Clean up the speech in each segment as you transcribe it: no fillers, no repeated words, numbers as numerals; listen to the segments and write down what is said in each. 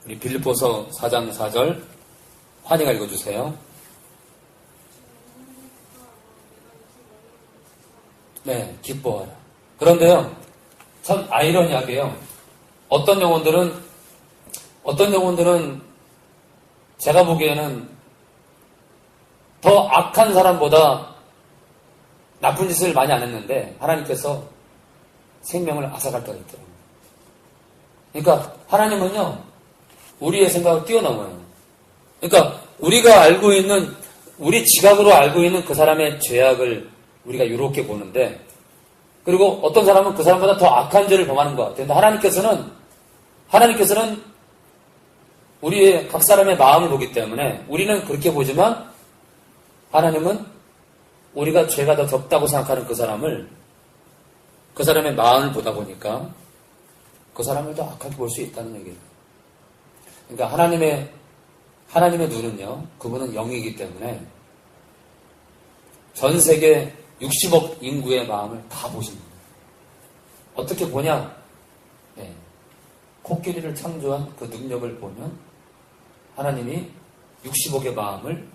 우리 빌립보서 4장 4절 환희가 읽어주세요. 네, 기뻐하라. 그런데요, 참 아이러니하게요. 어떤 영혼들은 제가 보기에는 더 악한 사람보다 나쁜 짓을 많이 안 했는데 하나님께서 생명을 앗아갈 때가 있더라고요. 그러니까 하나님은요, 우리의 생각을 뛰어넘어요. 그러니까 우리가 알고 있는, 우리 지각으로 알고 있는 그 사람의 죄악을 우리가 이렇게 보는데, 그리고 어떤 사람은 그 사람보다 더 악한 죄를 범하는 것 같아요. 근데 하나님께서는 우리의 각 사람의 마음을 보기 때문에 우리는 그렇게 보지만 하나님은 우리가 죄가 더 적다고 생각하는 그 사람의 마음을 보다 보니까 그 사람을 더 악하게 볼 수 있다는 얘기예요. 그러니까 하나님의 눈은요, 그분은 영이기 때문에 전 세계 60억 인구의 마음을 다 보십니다. 어떻게 보냐? 네. 코끼리를 창조한 그 능력을 보면 하나님이 60억의 마음을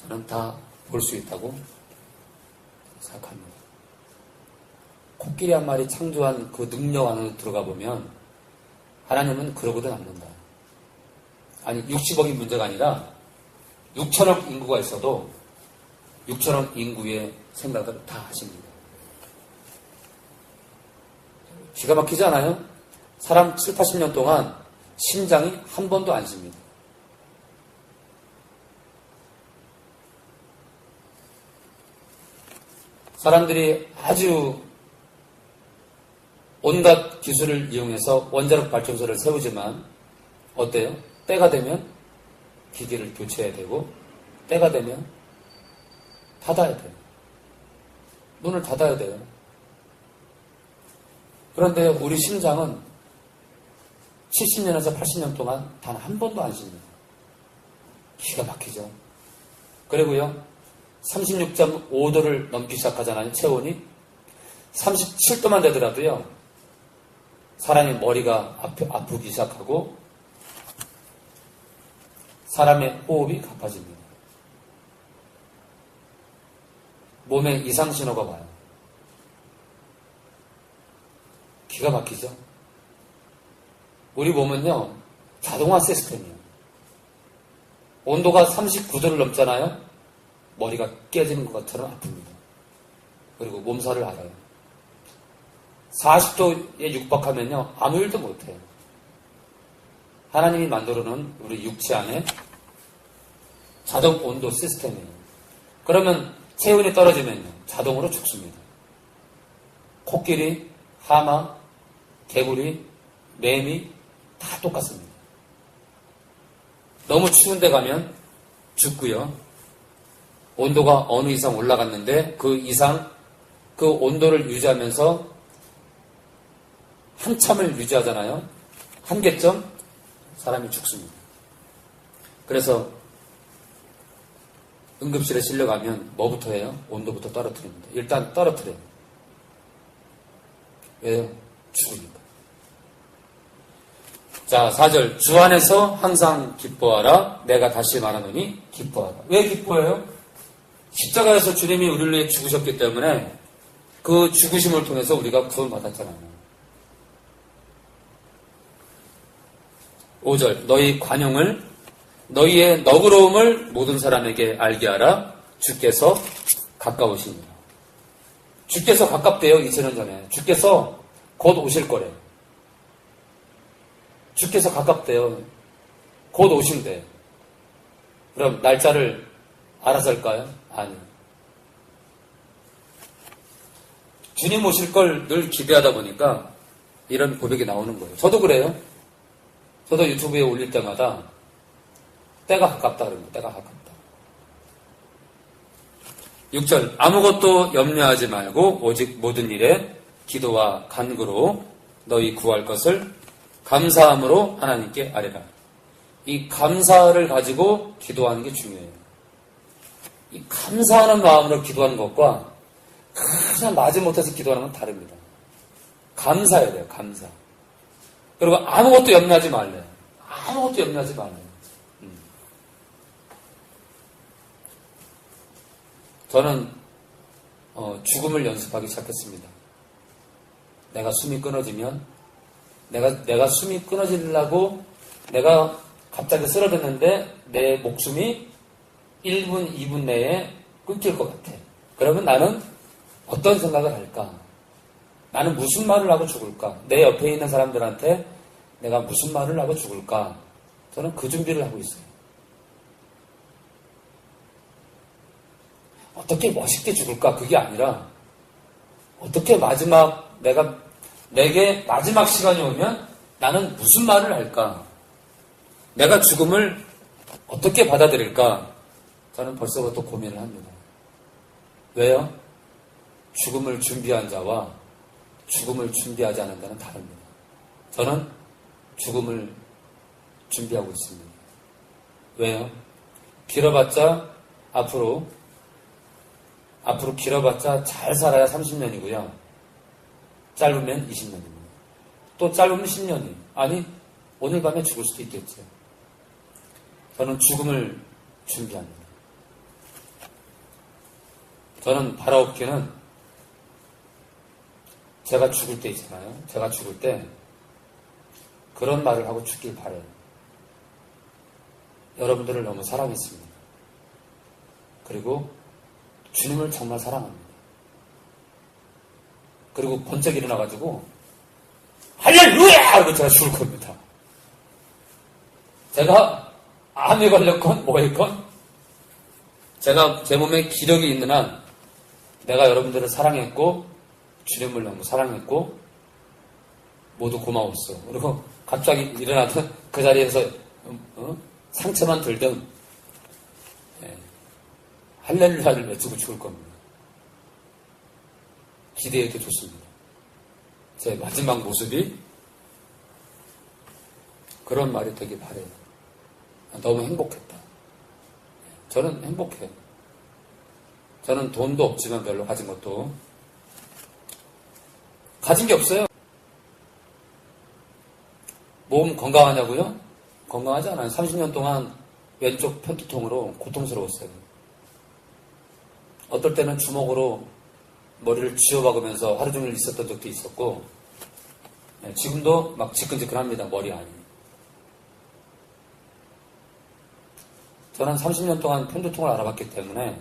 저는 다 볼 수 있다고 생각합니다. 코끼리 한 마리 창조한 그 능력 안으로 들어가 보면 하나님은 그러고도 남는다. 아니, 60억이 문제가 아니라 6천억 인구가 있어도 6천억 인구의 생각을 다 하십니다. 기가 막히지 않아요? 사람 7, 80년 동안 심장이 한 번도 안 쉽니다. 사람들이 아주 온갖 기술을 이용해서 원자력 발전소를 세우지만 어때요? 때가 되면 기기를 교체해야 되고 때가 되면 닫아야 돼요. 문을 닫아야 돼요. 그런데 우리 심장은 70년에서 80년 동안 단 한 번도 안 쉽니다. 기가 막히죠. 그리고요, 36.5도를 넘기 시작하잖아요. 체온이 37도만 되더라도요, 사람의 머리가 아프기 시작하고 사람의 호흡이 가빠집니다. 몸에 이상 신호가 와요. 기가 막히죠. 우리 몸은요, 자동화 시스템이에요. 온도가 39도를 넘잖아요. 머리가 깨지는 것처럼 아픕니다. 그리고 몸살을 앓아요. 40도에 육박하면요, 아무 일도 못해요. 하나님이 만들어놓은 우리 육체 안에 자동 온도 시스템이에요. 그러면 체온이 떨어지면요, 자동으로 죽습니다. 코끼리, 하마, 개구리, 매미 다 똑같습니다. 너무 추운 데 가면 죽고요. 온도가 어느 이상 올라갔는데 그 이상 그 온도를 유지하면서 한참을 유지하잖아요. 한계점 사람이 죽습니다. 그래서 응급실에 실려가면 뭐부터 해요? 온도부터 떨어뜨립니다. 일단 떨어뜨려요. 왜요? 죽으니까. 자, 4절. 주 안에서 항상 기뻐하라. 내가 다시 말하노니 기뻐하라. 왜 기뻐해요? 십자가에서 주님이 우리를 위해 죽으셨기 때문에 그 죽으심을 통해서 우리가 구원받았잖아요. 5절. 너희 관용을, 너희의 너그러움을 모든 사람에게 알게 하라. 주께서 가까우십니다. 주께서 가깝대요. 2000년 전에. 주께서 곧 오실 거래요. 주께서 가깝대요. 곧 오신대요. 그럼 날짜를 알아서 할까요? 아니요. 주님 오실 걸 늘 기대하다 보니까 이런 고백이 나오는 거예요. 저도 그래요. 저도 유튜브에 올릴 때마다 때가 가깝다 그럽니다. 때가 가깝다. 6절. 아무것도 염려하지 말고 오직 모든 일에 기도와 간구로 너희 구할 것을 감사함으로 하나님께 아뢰라. 이 감사를 가지고 기도하는 게 중요해요. 이 감사하는 마음으로 기도하는 것과 그냥 마지못해서 기도하는 건 다릅니다. 감사해야 돼요. 감사. 그리고 아무것도 염려하지 말래요. 아무것도 염려하지 말아요. 저는 죽음을 연습하기 시작했습니다. 내가 숨이 끊어지면 내가 숨이 끊어지려고 내가 갑자기 쓰러졌는데 내 목숨이 1분, 2분 내에 끊길 것 같아. 그러면 나는 어떤 생각을 할까? 나는 무슨 말을 하고 죽을까? 내 옆에 있는 사람들한테 내가 무슨 말을 하고 죽을까? 저는 그 준비를 하고 있어요. 어떻게 멋있게 죽을까? 그게 아니라 어떻게 내게 마지막 시간이 오면 나는 무슨 말을 할까? 내가 죽음을 어떻게 받아들일까? 저는 벌써부터 고민을 합니다. 왜요? 죽음을 준비한 자와 죽음을 준비하지 않은 자는 다릅니다. 저는 죽음을 준비하고 있습니다. 왜요? 길어봤자 앞으로 길어봤자 잘 살아야 30년이고요. 짧으면 20년입니다. 또 짧으면 10년이에요. 아니, 오늘 밤에 죽을 수도 있겠죠. 저는 죽음을 준비합니다. 저는 바라옵기는 제가 죽을 때 있잖아요. 제가 죽을 때 그런 말을 하고 죽길 바라요. 여러분들을 너무 사랑했습니다. 그리고 주님을 정말 사랑합니다. 그리고 번쩍 일어나가지고 할렐루야! 하고 제가 죽을 겁니다. 제가 암에 걸렸건 뭐했건 제가 제 몸에 기력이 있는 한 내가 여러분들을 사랑했고 주님을 너무 사랑했고 모두 고마웠어. 그리고 갑자기 일어나던 그 자리에서 상처만 들던 할렐루야를 외치고 죽을 겁니다. 기대해도 좋습니다. 제 마지막 모습이 그런 말이 되길 바래요. 너무 행복했다. 저는 행복해요. 저는 돈도 없지만 별로 가진 것도 가진 게 없어요. 몸 건강하냐고요? 건강하지 않아요. 30년 동안 왼쪽 편두통으로 고통스러웠어요. 어떨 때는 주먹으로 머리를 쥐어박으면서 하루 종일 있었던 적도 있었고 지금도 막 지끈지끈합니다. 머리 안이. 저는 30년 동안 편두통을 알아봤기 때문에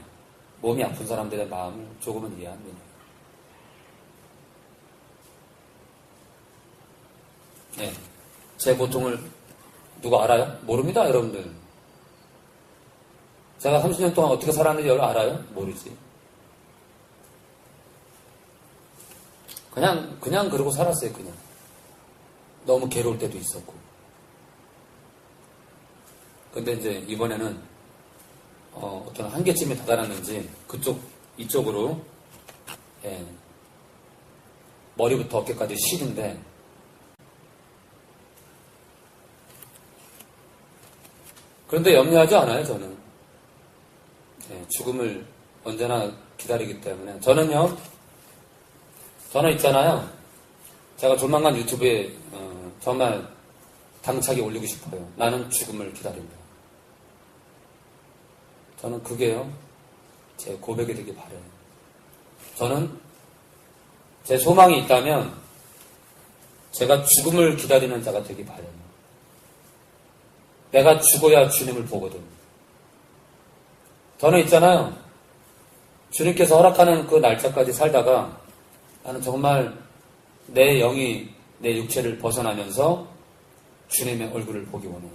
몸이 아픈 사람들의 마음을 조금은 이해합니다. 네, 제 고통을 누가 알아요? 모릅니다, 여러분들. 제가 30년 동안 어떻게 살았는지 여러분 알아요? 모르지. 그냥 그러고 살았어요, 그냥. 너무 괴로울 때도 있었고. 근데 이제 이번에는 어떤 한계점에 다다랐는지 이쪽으로 머리부터 어깨까지 시린데 그런데 염려하지 않아요, 저는. 죽음을 언제나 기다리기 때문에. 저는 있잖아요. 제가 조만간 유튜브에 정말 당차게 올리고 싶어요. 나는 죽음을 기다린다. 저는 그게요, 제 고백이 되길 바라요. 저는 제 소망이 있다면 제가 죽음을 기다리는 자가 되길 바라요. 내가 죽어야 주님을 보거든. 저는 있잖아요. 주님께서 허락하는 그 날짜까지 살다가 나는 정말 내 영이 내 육체를 벗어나면서 주님의 얼굴을 보기 원해요.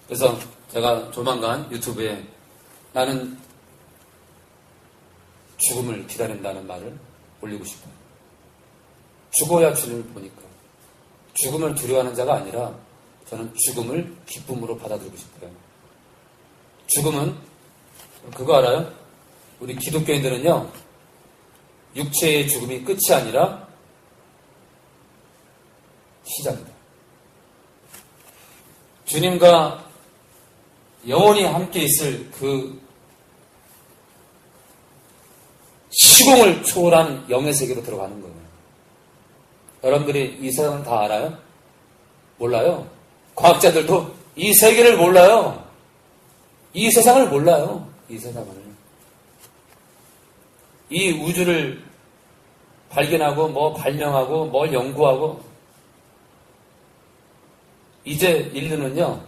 그래서 제가 조만간 유튜브에 나는 죽음을 기다린다는 말을 올리고 싶어요. 죽어야 주님을 보니까. 죽음을 두려워하는 자가 아니라 저는 죽음을 기쁨으로 받아들이고 싶어요. 죽음은 그거 알아요? 우리 기독교인들은요, 육체의 죽음이 끝이 아니라 시작이다. 주님과 영원히 함께 있을 그 시공을 초월한 영의 세계로 들어가는 거예요. 여러분들이 이 세상을 다 알아요? 몰라요. 과학자들도 이 세계를 몰라요. 이 세상을 몰라요. 이 세상을. 이 우주를 발견하고 뭐 발명하고 뭘 연구하고 이제 인류는요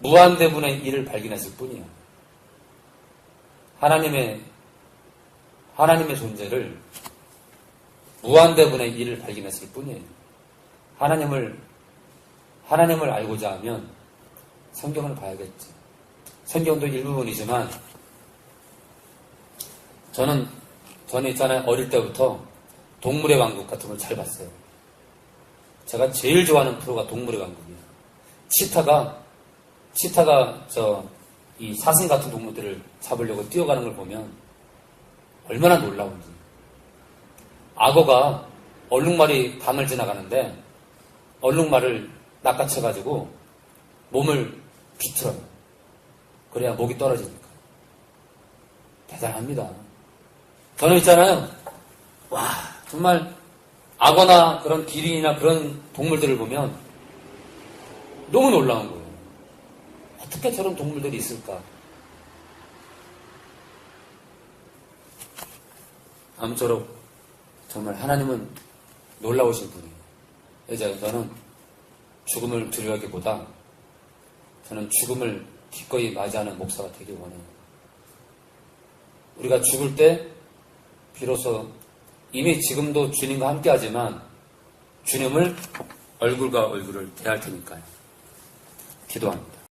무한대분의 일을 발견했을 뿐이에요. 하나님의 존재를 무한대분의 일을 발견했을 뿐이에요. 하나님을 알고자 하면 성경을 봐야겠지. 성경도 일부분이지만 저는 있잖아요. 어릴 때부터 동물의 왕국 같은 걸 잘 봤어요. 제가 제일 좋아하는 프로가 동물의 왕국이에요. 치타가 이 사슴 같은 동물들을 잡으려고 뛰어가는 걸 보면 얼마나 놀라운지. 악어가 얼룩말이 강을 지나가는데 얼룩말을 낚아채가지고 몸을 비틀어요. 그래야 목이 떨어지니까. 대단합니다. 저는 있잖아요. 와, 정말 악어나 그런 기린이나 그런 동물들을 보면 너무 놀라운 거예요. 어떻게 저런 동물들이 있을까? 아무쪼록 정말 하나님은 놀라우신 분이에요. 그래서 저는 죽음을 두려워하기보다 저는 죽음을 기꺼이 맞이하는 목사가 되길 원해요. 우리가 죽을 때 비로소 이미 지금도 주님과 함께 하지만 주님을 얼굴과 얼굴을 대할 테니까요. 기도합니다.